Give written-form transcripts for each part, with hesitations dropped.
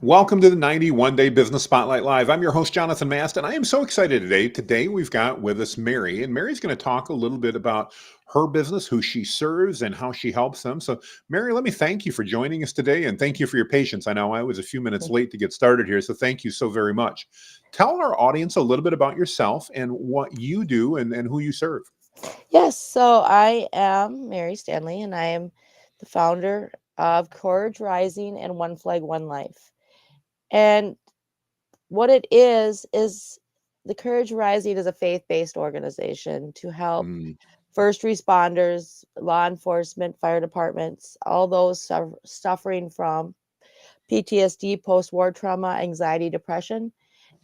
Welcome to the 91 Day Business Spotlight Live. I'm your host, Jonathan Mast, and I am so excited today. Today, we've got with us Mary, and Mary's going to talk a little bit about her business, who she serves, and how she helps them. So, Mary, let me thank you for joining us today, and thank you for your patience. I know I was a few minutes late to get started here, so thank you so very much. Tell our audience a little bit about yourself and what you do and who you serve. Yes, so I am Mary Stanley, and I am the founder of Courage Rising and One Flag, One Life. And what it is the Courage Rising is a faith-based organization to help Mm, first responders, law enforcement, fire departments, all those suffering from PTSD, post-war trauma, anxiety, depression.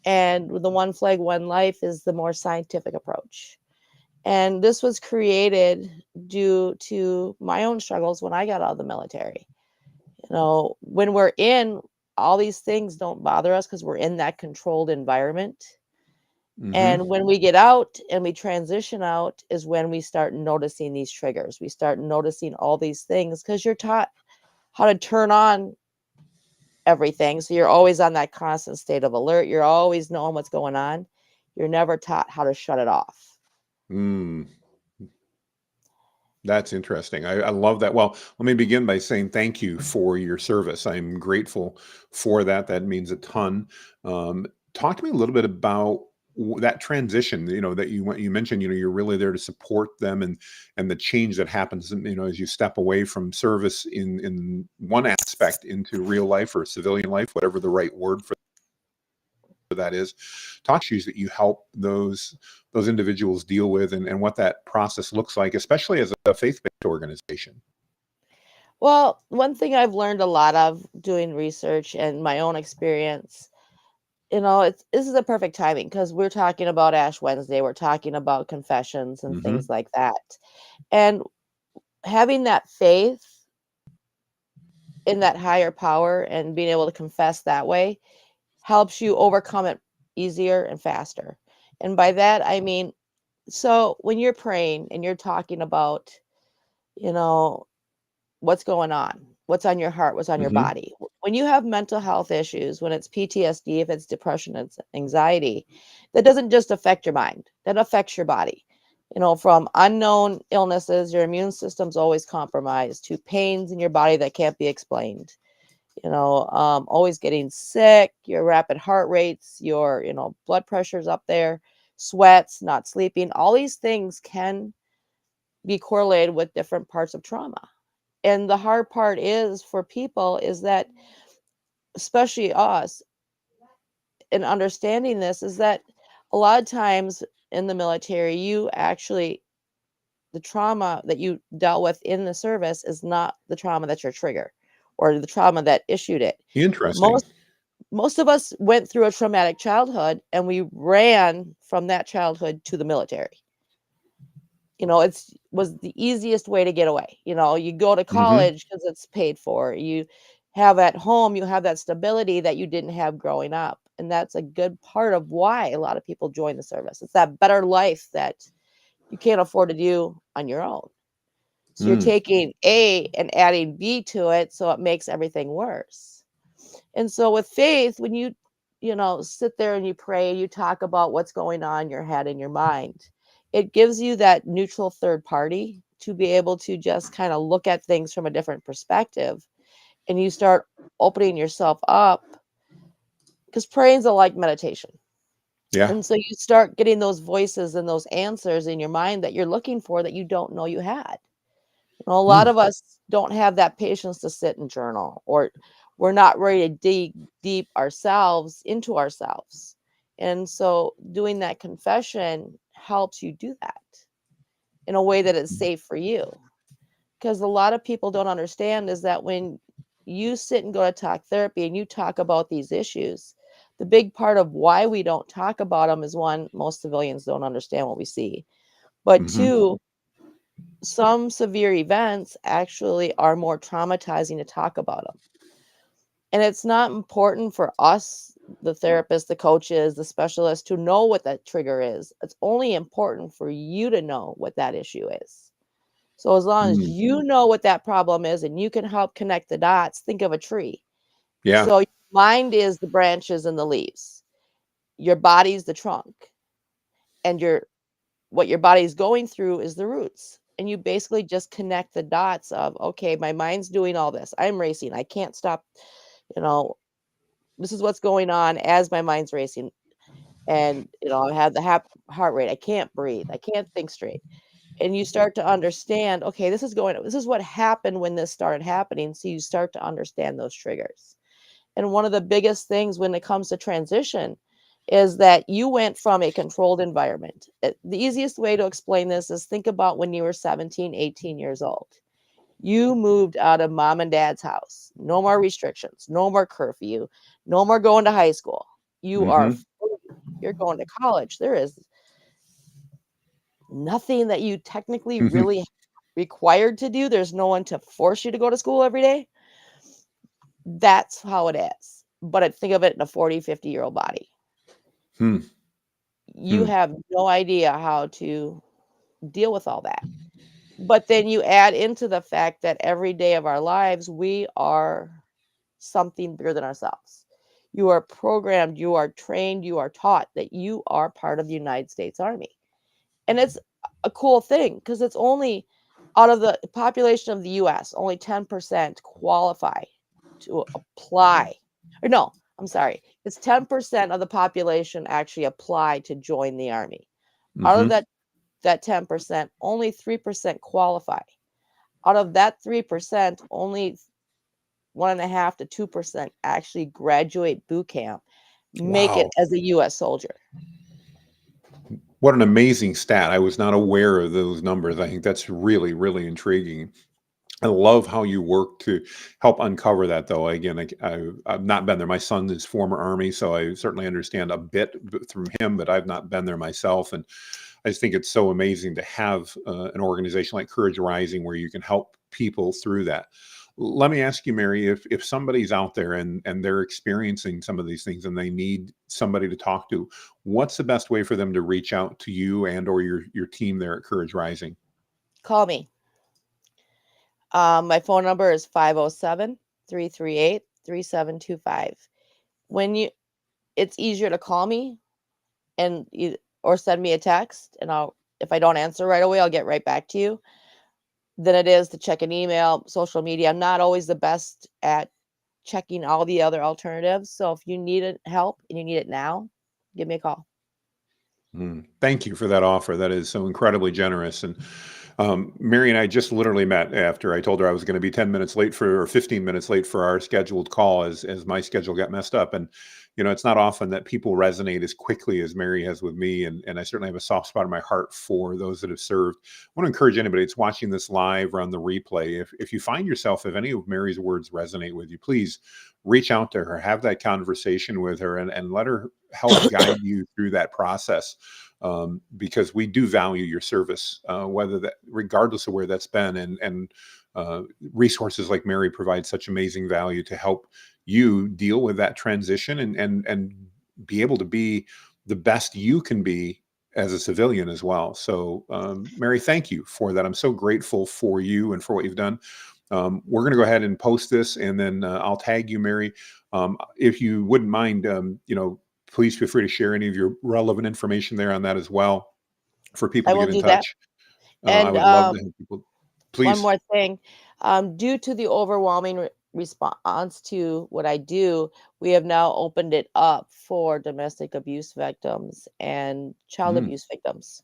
And the One Flag, One Life is the more scientific approach. And this was created due to my own struggles when I got out of the military. When we're in, all these things don't bother us because we're in that controlled environment. hmm And when we get out and we transition out is when we start noticing these triggers. We start noticing all these things because you're taught how to turn on everything. So you're always on that constant state of alert. You're always knowing what's going on. You're never taught how to shut it off. mm. That's interesting. I love that. Well, let me begin by saying thank you for your service. I'm grateful for that. That means a ton. Um, Talk to me a little bit about that transition. That you mentioned. You're really there to support them and the change that happens. As you step away from service in one aspect into real life or civilian life, whatever the right word for that is. Talk issues that you help those individuals deal with and what that process looks like, especially as a faith-based organization. Well, one thing I've learned a lot of doing research and my own experience, this is a perfect timing because we're talking about Ash Wednesday, we're talking about confessions and Hmm things like that. And having that faith in that higher power and being able to confess that way helps you overcome it easier and faster. And by that, I mean, so when you're praying and you're talking about, you know, what's going on, what's on your heart, what's on your hmm body. When you have mental health issues, when it's PTSD, if it's depression, it's anxiety, that doesn't just affect your mind, that affects your body. From unknown illnesses, your immune system's always compromised, to pains in your body that can't be explained. Always getting sick, your rapid heart rates, your blood pressure's up there, sweats, not sleeping. All these things can be correlated with different parts of trauma. And the hard part is for people is that, especially us, in understanding this, is that a lot of times in the military, the trauma that you dealt with in the service is not the trauma that's your trigger or the trauma that issued it. Interesting. Most of us went through a traumatic childhood and we ran from that childhood to the military. It's was the easiest way to get away. You go to hmm college because it's paid for. You have at home, you have that stability that you didn't have growing up. And that's a good part of why a lot of people join the service. It's that better life that you can't afford to do on your own. So you're Mm. taking A and adding B to it, so it makes everything worse. And so with faith, when you sit there and you pray, you talk about what's going on in your head and your mind, it gives you that neutral third party to be able to just kind of look at things from a different perspective. And you start opening yourself up because praying's a like meditation. Yeah. And so you start getting those voices and those answers in your mind that you're looking for that you don't know you had. A lot Mm. of us don't have that patience to sit and journal, or we're not ready to dig deep ourselves into ourselves. And so doing that confession helps you do that in a way that is safe for you. Because a lot of people don't understand is that when you sit and go to talk therapy and you talk about these issues, the big part of why we don't talk about them is one, most civilians don't understand what we see. But hmm two, some severe events actually are more traumatizing to talk about them. And it's not important for us, the therapists, the coaches, the specialists, to know what that trigger is. It's only important for you to know what that issue is. So as long as Mm. you know what that problem is and you can help connect the dots, think of a tree. Yeah. So Mind is the branches and the leaves. Your body's the trunk, and what your body's going through is the roots. And you basically just connect the dots of, okay, my mind's doing all this. I'm racing. I can't stop. You know, this is what's going on as my mind's racing. And, I have the heart rate. I can't breathe. I can't think straight. And you start to understand, okay, this is what happened when this started happening. So you start to understand those triggers. And one of the biggest things when it comes to transition is that you went from a controlled environment. The easiest way to explain this is think about when you were 17, 18 years old. You moved out of mom and dad's house. No more restrictions, no more curfew, no more going to high school. You are Hmm. free. You're going to college. There is nothing that you technically really required to do. There's no one to force you to go to school every day. That's how it is. But I think of it in a 40, 50-year-old body. Hmm. You Hmm. have no idea how to deal with all that. But then you add into the fact that every day of our lives, we are something bigger than ourselves. You are programmed, you are trained, you are taught that you are part of the United States Army. And it's a cool thing because it's only out of the population of the US, only 10% qualify to apply. Or no, I'm sorry. It's 10% of the population actually apply to join the army. Out of Hmm. that 10%, only 3% qualify. Out of that 3%, only 1.5 to 2% actually graduate boot camp, make it Wow. as a US soldier. What an amazing stat. I was not aware of those numbers. I think that's really, really intriguing. I love how you work to help uncover that, though. Again, I've not been there. My son is former Army, so I certainly understand a bit from him, but I've not been there myself. And I just think it's so amazing to have an organization like Courage Rising where you can help people through that. Let me ask you, Mary, if somebody's out there and they're experiencing some of these things and they need somebody to talk to, what's the best way for them to reach out to you and or your team there at Courage Rising? Call me. My phone number is 507-338-3725. When you It's easier to call me or send me a text, and if I don't answer right away, I'll get right back to you, than it is to check an email, social media. I'm not always the best at checking all the other alternatives. So if you need help and you need it now, give me a call. Thank you for that offer. That is so incredibly generous. And Mary and I just literally met after I told her I was going to be 10 minutes late or 15 minutes late for our scheduled call as my schedule got messed up. And, it's not often that people resonate as quickly as Mary has with me. And I certainly have a soft spot in my heart for those that have served. I want to encourage anybody that's watching this live or on the replay. If you find yourself, if any of Mary's words resonate with you, please reach out to her, have that conversation with her and let her help guide you through that process, because we do value your service, whether that, regardless of where that's been, and resources like Mary provide such amazing value to help you deal with that transition and be able to be the best you can be as a civilian as well. So, Mary, thank you for that. I'm so grateful for you and for what you've done. We're going to go ahead and post this, and then I'll tag you, Mary. If you wouldn't mind, please feel free to share any of your relevant information there on that as well for people I to will get in do that. touch. I And would love to have people. one Please. more thing, due to the overwhelming response to what I do, we have now opened it up for domestic abuse victims and child Mm, abuse victims.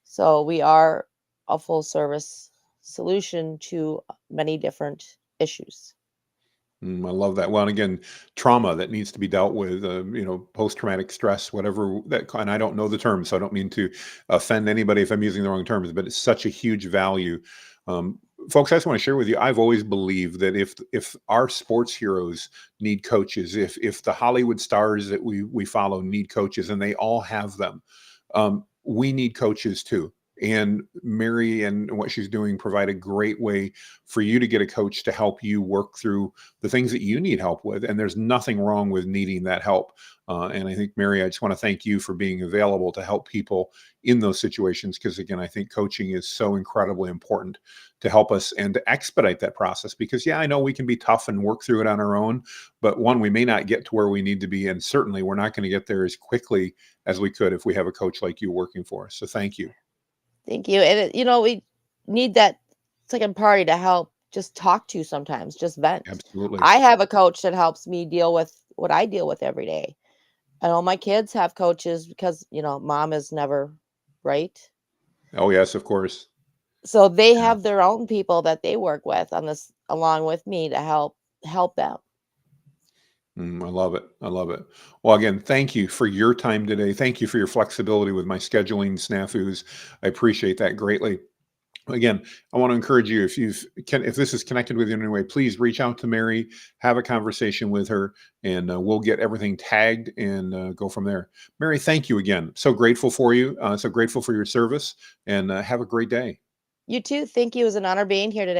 So we are a full service solution to many different issues. I love that. Well, and again, trauma that needs to be dealt with, post traumatic stress, whatever that, and I don't know the term, so I don't mean to offend anybody if I'm using the wrong terms, but it's such a huge value. Um, Folks, I just want to share with you, I've always believed that if our sports heroes need coaches, if the Hollywood stars that we follow need coaches, and they all have them, we need coaches too. And Mary and what she's doing provide a great way for you to get a coach to help you work through the things that you need help with. And there's nothing wrong with needing that help. And I think, Mary, I just want to thank you for being available to help people in those situations. Because again, I think coaching is so incredibly important to help us and to expedite that process. Because, yeah, I know we can be tough and work through it on our own, but one, we may not get to where we need to be. And certainly we're not going to get there as quickly as we could if we have a coach like you working for us. So thank you. Thank you. And we need that second party to help just talk to sometimes, just vent. Absolutely. I have a coach that helps me deal with what I deal with every day. And all my kids have coaches because, mom is never right. Oh, yes, of course. So they Yeah. have their own people that they work with on this along with me to help them. I love it. I love it. Well, again, thank you for your time today. Thank you for your flexibility with my scheduling snafus. I appreciate that greatly. Again, I want to encourage you, if this is connected with you in any way, please reach out to Mary, have a conversation with her, and we'll get everything tagged and go from there. Mary, thank you again. So grateful for you. So grateful for your service, and have a great day. You too. Thank you. It was an honor being here today.